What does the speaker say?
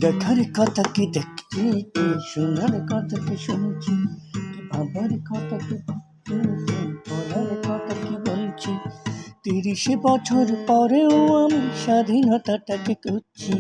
দেখার কথা কি দেখছি, কি শোনার কথা কি শুনছি, কি ভাবার কথা কি ভাবছি, কি বলার কথা কি বলছি। 30 বছর পরেও আমি স্বাধীনতাটাকে খুঁজছি।